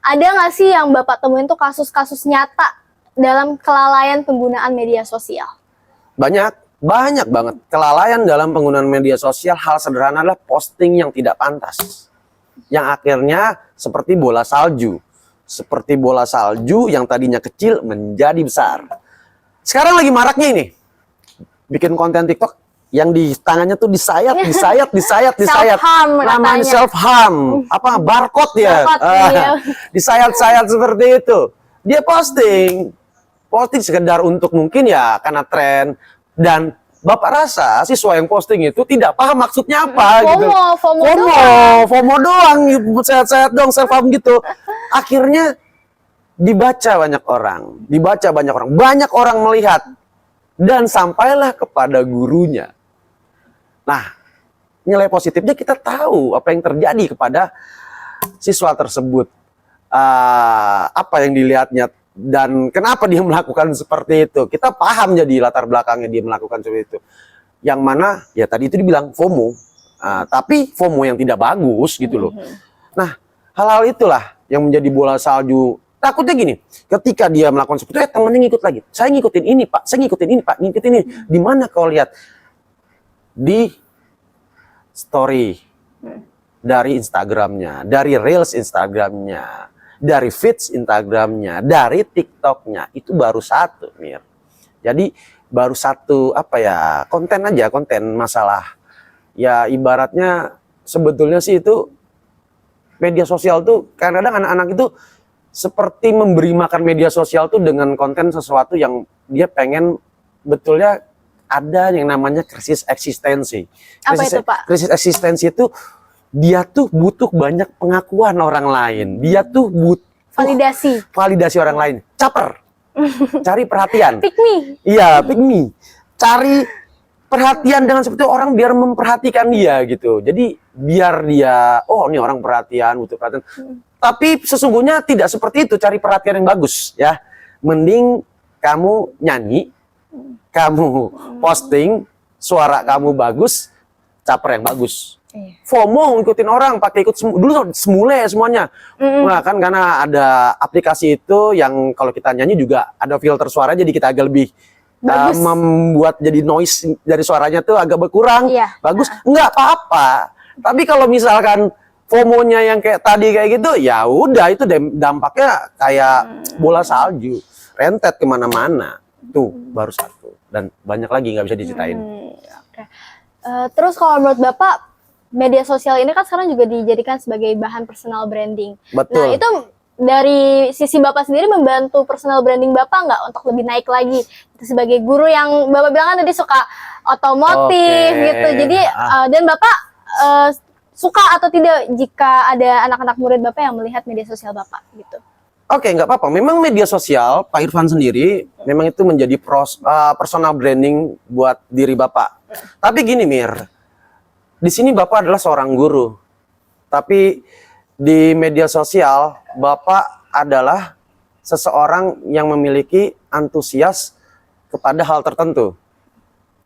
ada nggak sih yang Bapak temuin tuh kasus-kasus nyata dalam kelalaian penggunaan media sosial? Banyak banget kelalaian dalam penggunaan media sosial. Hal sederhana adalah posting yang tidak pantas, yang akhirnya seperti bola salju yang tadinya kecil menjadi besar. Sekarang lagi maraknya ini bikin konten TikTok yang di tangannya tuh disayat. Self-harm Namanya katanya. self harm, apa barcode ya? Barcode, iya. Disayat-sayat seperti itu. Dia posting sekedar untuk mungkin ya karena tren, dan Bapak rasa siswa yang posting itu tidak paham maksudnya apa gitu. FOMO doang, sayat-sayat dong, self harm gitu. Akhirnya dibaca banyak orang, banyak orang melihat dan sampailah kepada gurunya. Nah, nilai positifnya kita tahu apa yang terjadi kepada siswa tersebut, apa yang dilihatnya dan kenapa dia melakukan seperti itu. Kita paham jadi latar belakangnya dia melakukan seperti itu. Yang mana ya tadi itu dibilang FOMO, tapi FOMO yang tidak bagus gitu loh. Nah, hal-hal itulah yang menjadi bola salju. Takutnya gini, ketika dia melakukan seperti itu, temennya ngikut lagi. Saya ngikutin ini pak, ngikutin ini. Di mana kau lihat? Di story dari Instagramnya, dari Reels Instagramnya, dari feeds Instagramnya, dari TikToknya. Itu baru satu, Mir. Jadi baru satu konten aja, konten masalah. Ya ibaratnya sebetulnya sih itu media sosial tuh kadang-kadang anak-anak itu seperti memberi makan media sosial tuh dengan konten sesuatu yang dia pengen betulnya ada yang namanya krisis eksistensi. Apa itu, Pak? Krisis eksistensi itu dia tuh butuh banyak pengakuan orang lain. Dia tuh butuh validasi orang lain. Caper. Cari perhatian. Pick me. Iya, pick me. Cari perhatian dengan seperti orang biar memperhatikan dia gitu. Jadi biar dia, oh ini orang perhatian, butuh perhatian. Tapi sesungguhnya tidak seperti itu, cari perhatian yang bagus ya. Mending kamu nyanyi, kamu posting, suara kamu bagus, caper yang bagus. FOMO ngikutin orang, pakai ikut dulu semule semuanya. Nah kan karena ada aplikasi itu yang kalau kita nyanyi juga ada filter suara, jadi kita agak lebih membuat jadi noise dari suaranya tuh agak berkurang. Bagus, nggak apa-apa. Tapi kalau misalkan FOMO-nya yang kayak tadi kayak gitu, ya udah itu dampaknya kayak bola salju, rentet kemana-mana. Tuh baru satu dan banyak lagi nggak bisa diceritain. Terus kalau menurut Bapak, media sosial ini kan sekarang juga dijadikan sebagai bahan personal branding. Betul. Nah itu dari sisi Bapak sendiri membantu personal branding Bapak nggak untuk lebih naik lagi? Itu sebagai guru yang Bapak bilang kan tadi suka otomotif gitu. Jadi dan Bapak suka atau tidak jika ada anak-anak murid Bapak yang melihat media sosial Bapak gitu? Oke, nggak apa-apa. Memang media sosial, Pak Irfan sendiri, memang itu menjadi personal branding buat diri Bapak. Tapi gini, Mir, di sini Bapak adalah seorang guru. Tapi di media sosial, Bapak adalah seseorang yang memiliki antusias kepada hal tertentu,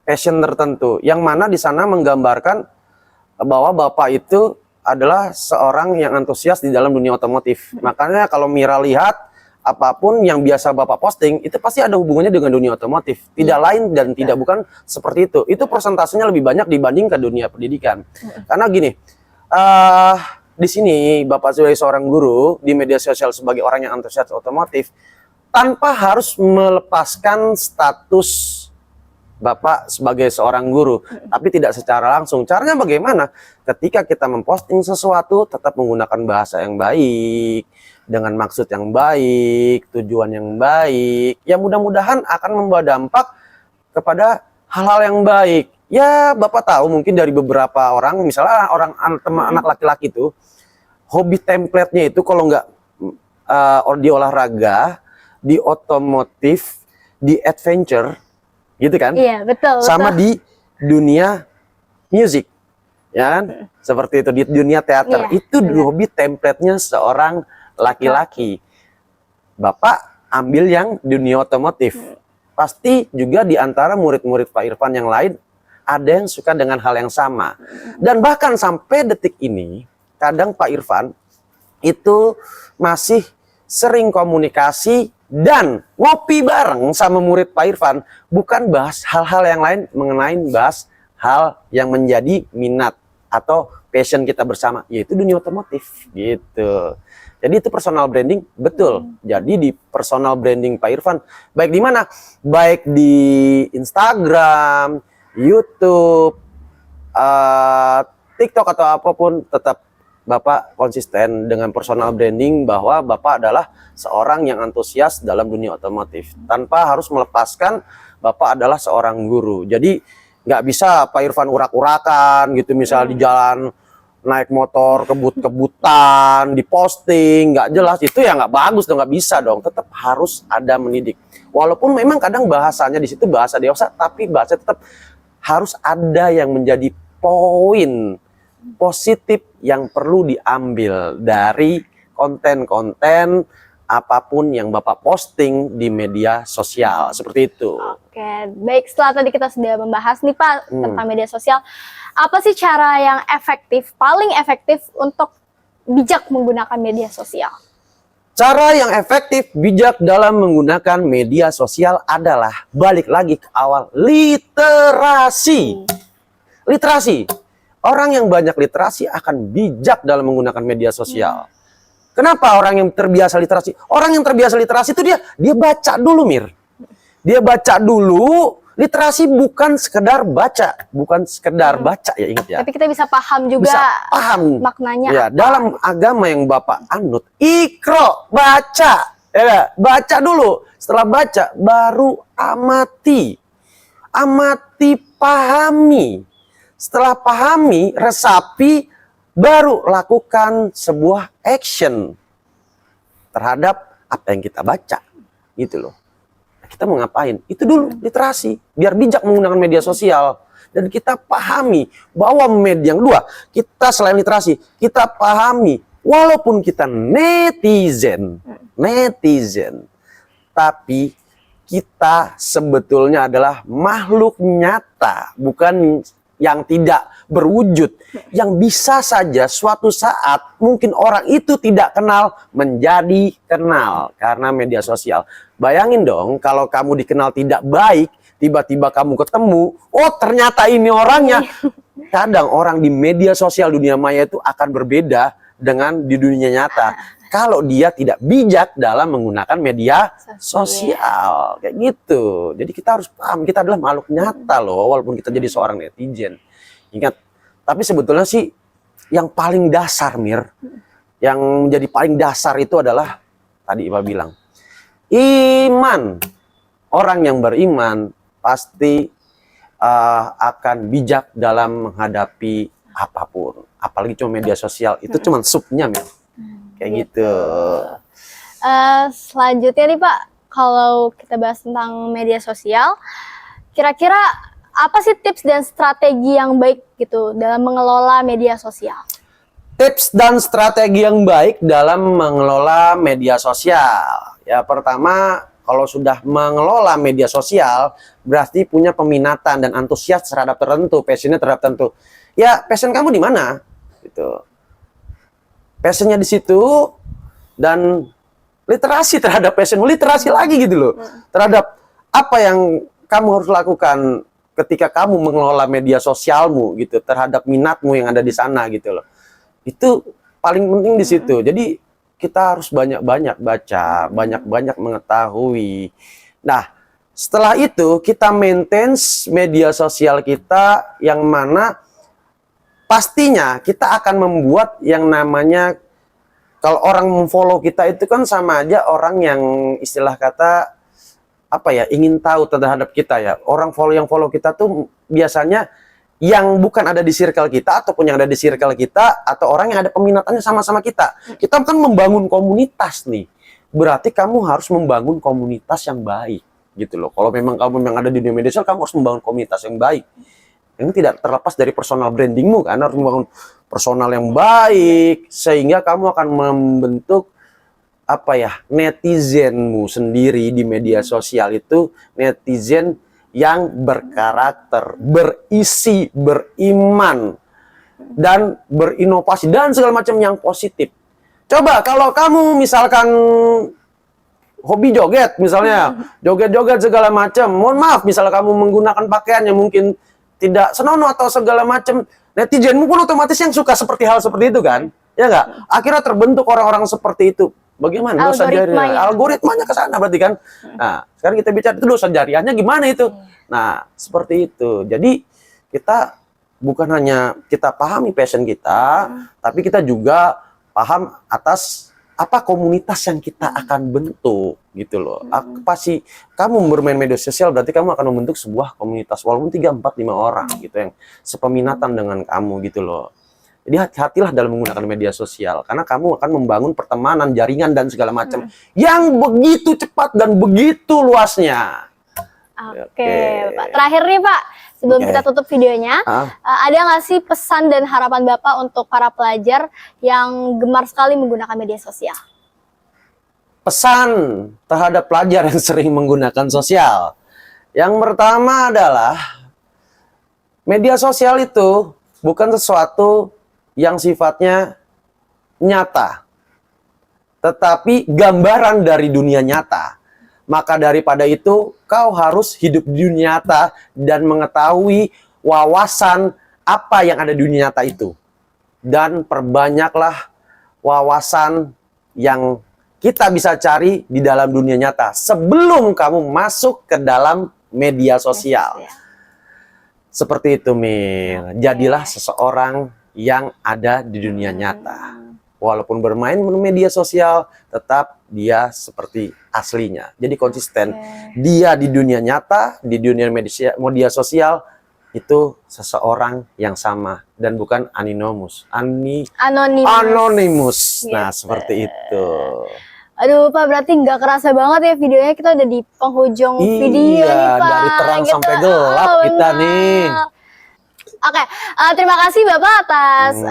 passion tertentu, yang mana di sana menggambarkan bahwa Bapak itu adalah seorang yang antusias di dalam dunia otomotif. Makanya kalau Mira lihat apapun yang biasa Bapak posting itu pasti ada hubungannya dengan dunia otomotif. Tidak lain dan tidak bukan seperti itu. Itu persentasenya lebih banyak dibanding ke dunia pendidikan. Karena gini, di sini Bapak sebagai seorang guru di media sosial sebagai orang yang antusias otomotif tanpa harus melepaskan status Bapak sebagai seorang guru, tapi tidak secara langsung. Caranya bagaimana? Ketika kita memposting sesuatu, tetap menggunakan bahasa yang baik, dengan maksud yang baik, tujuan yang baik. Ya mudah-mudahan akan membawa dampak kepada hal-hal yang baik. Ya Bapak tahu mungkin dari beberapa orang, misalnya anak laki-laki itu, hobi template-nya itu kalau nggak di olahraga, di otomotif, di adventure, gitu kan? Iya, betul. Sama di dunia musik, ya kan? Seperti itu di dunia teater. Itu hobi template-nya seorang laki-laki. Bapak ambil yang dunia otomotif. Pasti juga di antara murid-murid Pak Irfan yang lain ada yang suka dengan hal yang sama. Dan bahkan sampai detik ini, kadang Pak Irfan itu masih sering komunikasi dan ngopi bareng sama murid Pak Irfan, bukan bahas hal-hal yang lain, mengenai bahas hal yang menjadi minat atau passion kita bersama, yaitu dunia otomotif gitu. Jadi itu personal branding, betul. Jadi di personal branding Pak Irfan, baik di mana? Baik di Instagram, YouTube, TikTok atau apapun, tetap Bapak konsisten dengan personal branding bahwa Bapak adalah seorang yang antusias dalam dunia otomotif. Tanpa harus melepaskan Bapak adalah seorang guru. Jadi nggak bisa Pak Irfan urak-urakan gitu, misal di jalan naik motor kebut-kebutan, diposting, nggak jelas, itu ya nggak bagus dong, nggak bisa dong. Tetap harus ada mendidik. Walaupun memang kadang bahasanya di situ bahasa dewasa, tapi bahasa tetap harus ada yang menjadi poin positif yang perlu diambil dari konten-konten apapun yang Bapak posting di media sosial, seperti itu. Oke, baik, setelah tadi kita sudah membahas nih Pak tentang media sosial, apa sih cara yang efektif, paling efektif untuk bijak menggunakan media sosial? Cara yang efektif, bijak dalam menggunakan media sosial adalah balik lagi ke awal, literasi. Literasi. Orang yang banyak literasi akan bijak dalam menggunakan media sosial. Kenapa orang yang terbiasa literasi? Orang yang terbiasa literasi itu dia baca dulu, Mir. Dia baca dulu. Literasi bukan sekedar baca, bukan sekedar baca ya, ingat ya. Tapi kita bisa paham juga, bisa paham maknanya. Ya, apa. dalam agama yang Bapak anut, ikro, baca. Ya, baca dulu. Setelah baca baru amati. Amati, pahami. Setelah pahami, resapi, baru lakukan sebuah action terhadap apa yang kita baca, gitu loh. Kita mau ngapain? Itu dulu, literasi. Biar bijak menggunakan media sosial. Dan kita pahami bahwa media yang dua, kita selain literasi, kita pahami, walaupun kita netizen, tapi kita sebetulnya adalah makhluk nyata, bukan yang tidak berwujud, yang bisa saja suatu saat mungkin orang itu tidak kenal menjadi kenal karena media sosial. Bayangin dong kalau kamu dikenal tidak baik, tiba-tiba kamu ketemu, oh ternyata ini orangnya. Kadang orang di media sosial dunia maya itu akan berbeda dengan di dunia nyata kalau dia tidak bijak dalam menggunakan media sosial. Kayak gitu. Jadi kita harus paham, kita adalah makhluk nyata loh, walaupun kita jadi seorang netizen. Ingat, tapi sebetulnya sih yang paling dasar, Mir, yang menjadi paling dasar itu adalah tadi Iba bilang, iman. Orang yang beriman pasti akan bijak dalam menghadapi apapun. Apalagi cuma media sosial, itu cuma supnya, Mir. Kayak gitu. Selanjutnya nih Pak, kalau kita bahas tentang media sosial, kira-kira apa sih tips dan strategi yang baik gitu dalam mengelola media sosial? Tips dan strategi yang baik dalam mengelola media sosial. Ya, pertama, kalau sudah mengelola media sosial, berarti punya peminatan dan antusias terhadap tertentu, passionnya terhadap tertentu. Ya, passion kamu di mana? Gitu. Passionnya di situ, dan literasi terhadap passionmu, literasi lagi gitu loh. Terhadap apa yang kamu harus lakukan ketika kamu mengelola media sosialmu gitu, terhadap minatmu yang ada di sana gitu loh. Itu paling penting di situ. Jadi kita harus banyak-banyak baca, banyak-banyak mengetahui. Nah, setelah itu kita maintain media sosial kita yang mana pastinya kita akan membuat yang namanya, kalau orang memfollow kita itu kan sama aja orang yang istilah kata apa ya, ingin tahu terhadap kita ya. Orang yang follow kita tuh biasanya yang bukan ada di circle kita, ataupun yang ada di circle kita, atau orang yang ada peminatannya sama-sama kita. Kita kan membangun komunitas nih. Berarti kamu harus membangun komunitas yang baik gitu loh. Kalau memang kamu yang ada di dunia media sosial, kamu harus membangun komunitas yang baik. Ini tidak terlepas dari personal brandingmu kan, harus membangun personal yang baik, sehingga kamu akan membentuk apa ya, netizenmu sendiri di media sosial itu netizen yang berkarakter, berisi, beriman, dan berinovasi dan segala macam yang positif. Coba kalau kamu misalkan hobi joget misalnya, joget-joget segala macam, mohon maaf misalnya kamu menggunakan pakaian yang mungkin tidak senonoh atau segala macam, netizenmu pun otomatis yang suka seperti hal seperti itu kan, ya nggak? Akhirnya terbentuk orang-orang seperti itu. Bagaimana dosa jariah? Algoritmanya ke sana berarti kan. Nah, sekarang kita bicara itu dosa jariahnya gimana itu. Nah, seperti itu. Jadi kita bukan hanya kita pahami passion kita, tapi kita juga paham atas apa komunitas yang kita akan bentuk gitu loh. Apa sih kamu bermain media sosial berarti kamu akan membentuk sebuah komunitas walaupun 3, 4, 5 orang gitu yang sepeminatan dengan kamu gitu loh. Jadi hati-hatilah dalam menggunakan media sosial karena kamu akan membangun pertemanan, jaringan dan segala macam yang begitu cepat dan begitu luasnya. Oke, Pak. Terakhir nih Pak, sebelum kita tutup videonya, ada nggak sih pesan dan harapan Bapak untuk para pelajar yang gemar sekali menggunakan media sosial? Pesan terhadap pelajar yang sering menggunakan sosial. Yang pertama adalah media sosial itu bukan sesuatu yang sifatnya nyata, tetapi gambaran dari dunia nyata. Maka daripada itu, kau harus hidup di dunia nyata dan mengetahui wawasan apa yang ada di dunia nyata itu. Dan perbanyaklah wawasan yang kita bisa cari di dalam dunia nyata sebelum kamu masuk ke dalam media sosial. Seperti itu, Mir. Jadilah seseorang yang ada di dunia nyata. Walaupun bermain media sosial, tetap dia seperti aslinya. Jadi konsisten. Dia di dunia nyata, di dunia media sosial, itu seseorang yang sama. Dan bukan anonymous. Anonymous. Nah, seperti itu. Aduh Pak, berarti nggak kerasa banget ya videonya, kita udah di penghujung video nih Pak. Dari terang sampai gelap kita nih. Oke, terima kasih Bapak atas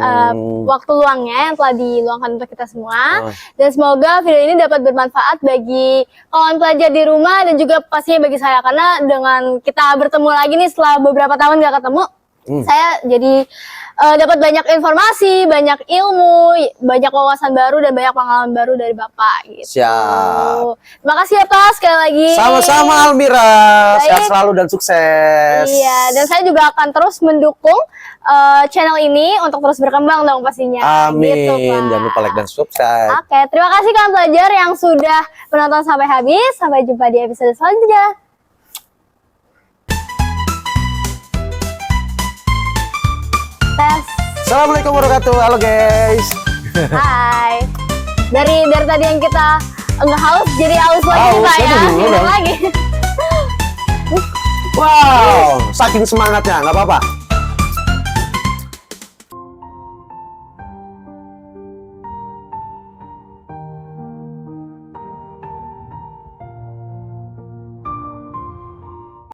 waktu luangnya yang telah diluangkan untuk kita semua. Dan semoga video ini dapat bermanfaat bagi kawan pelajar di rumah dan juga pastinya bagi saya. Karena dengan kita bertemu lagi nih setelah beberapa tahun nggak ketemu, saya jadi dapat banyak informasi, banyak ilmu, banyak wawasan baru dan banyak pengalaman baru dari Bapak gitu. Siap. Terima kasih ya Pak sekali lagi. Sama-sama Almira. Sehat selalu dan sukses. Iya, dan saya juga akan terus mendukung channel ini untuk terus berkembang dong pastinya. Amin. Gitu, Pak. Jangan lupa like dan subscribe. Oke, terima kasih kawan pelajar yang sudah menonton sampai habis. Sampai jumpa di episode selanjutnya. Tes. Assalamualaikum warahmatullahi wabarakatuh. Halo guys. Hai. Dari tadi yang kita enggak haus jadi haus lagi Haus, Pak ya. aduh, Minum dong. lagi. Wow, saking semangatnya, nggak apa-apa.